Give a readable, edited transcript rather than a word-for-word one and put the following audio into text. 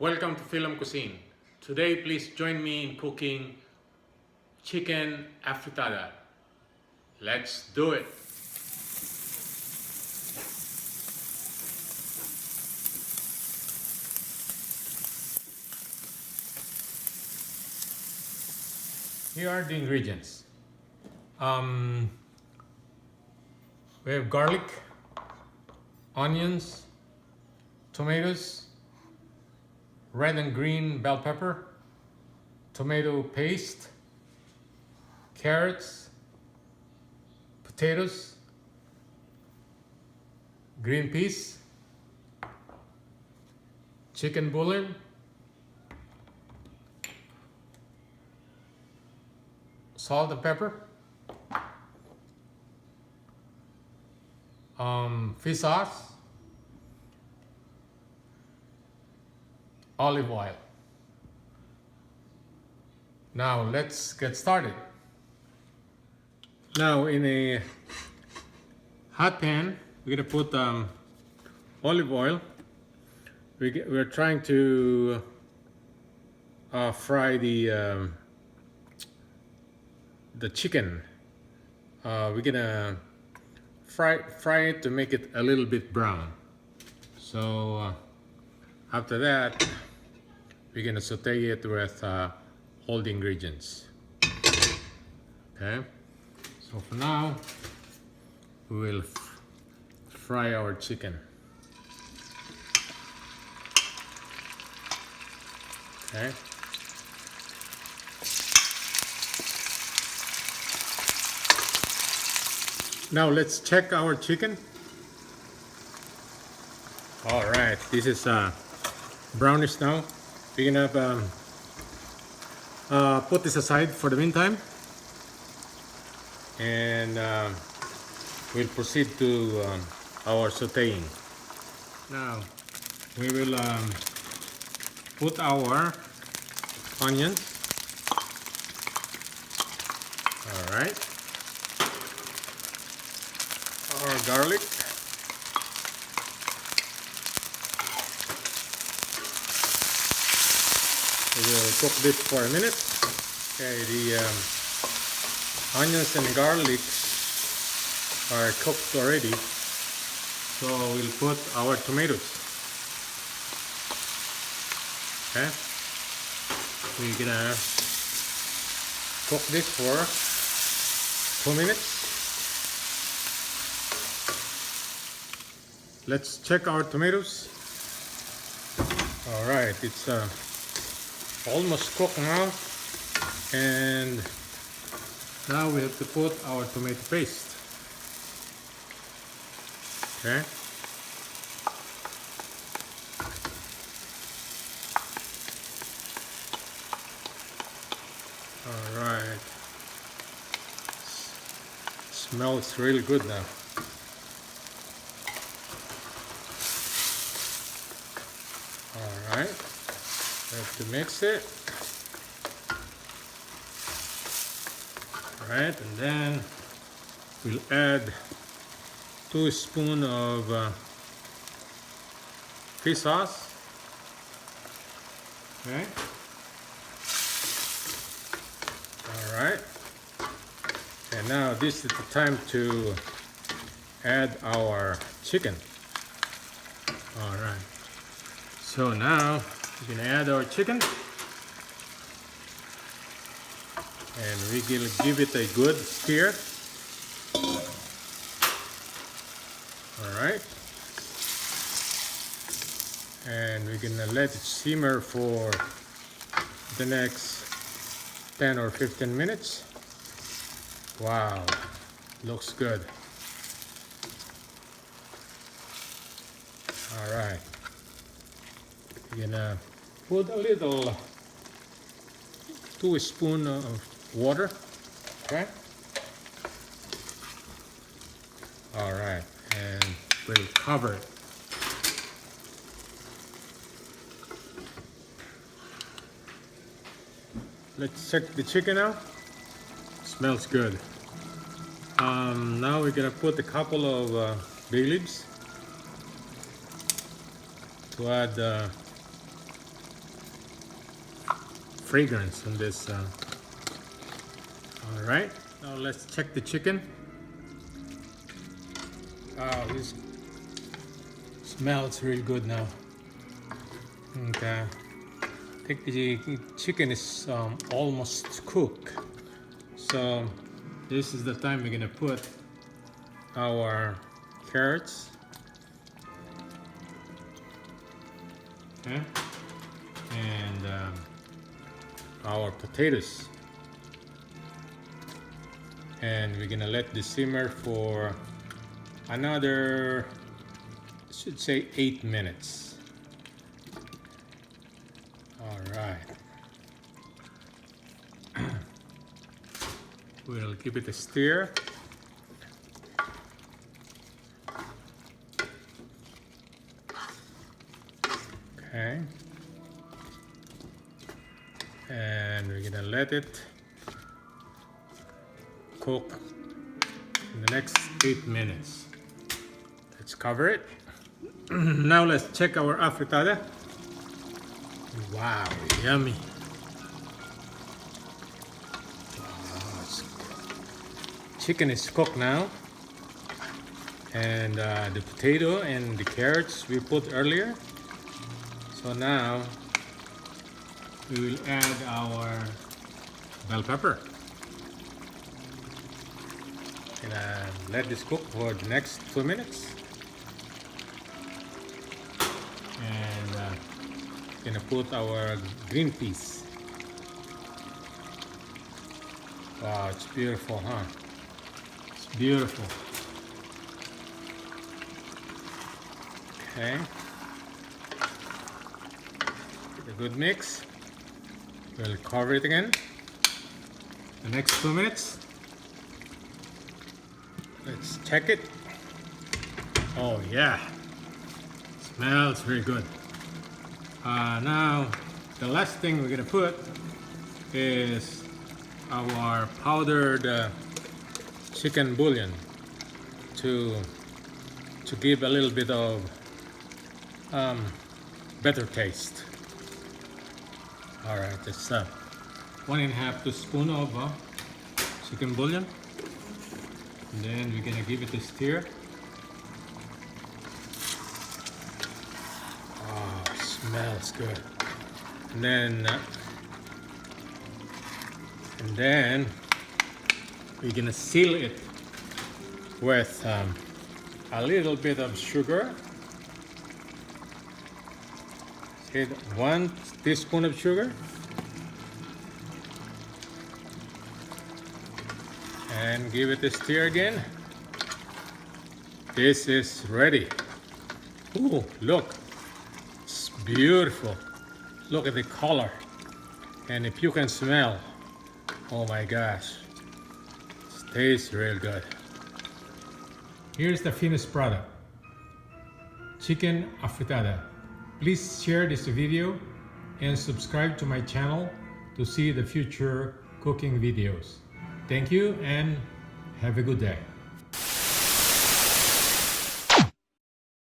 Welcome to Film Cuisine. Today, please join me in cooking chicken afritada. Let's do it. Here are the ingredients. We have garlic, onions, tomatoes, red and green bell pepper, tomato paste, carrots, potatoes, green peas, chicken bouillon, salt and pepper, fish sauce, olive oil. Now let's get started. Now in a hot pan, we're gonna put olive oil. We're trying to fry the chicken. We're gonna fry it to make it a little bit brown. So after that, we're gonna saute it with all the ingredients. Okay. So for now, we will fry our chicken. Okay. Now let's check our chicken. All right, this is brownish now. We're gonna put this aside for the meantime, and we'll proceed to our sauteing. Now we will put our onions. All right. Our garlic, we will cook this for a minute. Okay, the onions and garlic are cooked already, so we'll put our tomatoes. Okay, we're gonna cook this for 2 minutes. Let's check our tomatoes. All right, it's almost cooked now, and now we have to put our tomato paste. Okay. All right. Smells really good now. Alright, have to mix it. Alright, and then we'll add 2 spoons of fish sauce. Okay. Alright. And now this is the time to add our chicken. Alright. So now we're gonna add our chicken, and we will give it a good stir. All right, and we're gonna let it simmer for the next 10 or 15 minutes. Wow, looks good. All right. We're gonna put a little 2 spoons of water. Okay. All right, and we'll cover it. Let's check the chicken out. Smells good. Now we're gonna put a couple of bay leaves to add fragrance on this. All right, now let's check the chicken. Oh, this smells really good now. Okay, I think the chicken is almost cooked. So this is the time we're gonna put our carrots. Okay, and our potatoes, and we're gonna let this simmer for another, I should say, 8 minutes. All right. We'll give it a stir. Okay. And we're gonna let it cook in the next 8 minutes. Let's cover it. Now let's check our afritada. Wow, yummy. Chicken is cooked now, and the potato and the carrots we put earlier. So now we will add our bell pepper. Gonna let this cook for the next 2 minutes, and gonna put our green peas. Wow, it's beautiful, huh? It's beautiful. Okay. A good mix. We'll cover it again the next 2 minutes. Let's check it. Oh yeah, smells very good. Now the last thing we're gonna put is our powdered chicken bouillon to give a little bit of better taste. All right, it's 1.5 teaspoon of chicken bouillon, and then we're gonna give it a stir. Oh, smells good. And then we're gonna seal it with a little bit of sugar. Okay, 1 teaspoon of sugar, and give it a stir again. This is ready. Ooh, look, it's beautiful. Look at the color, and if you can smell, oh my gosh, it tastes real good. Here's the finished product, chicken afritada. Please share this video and subscribe to my channel to see the future cooking videos. Thank you and have a good day.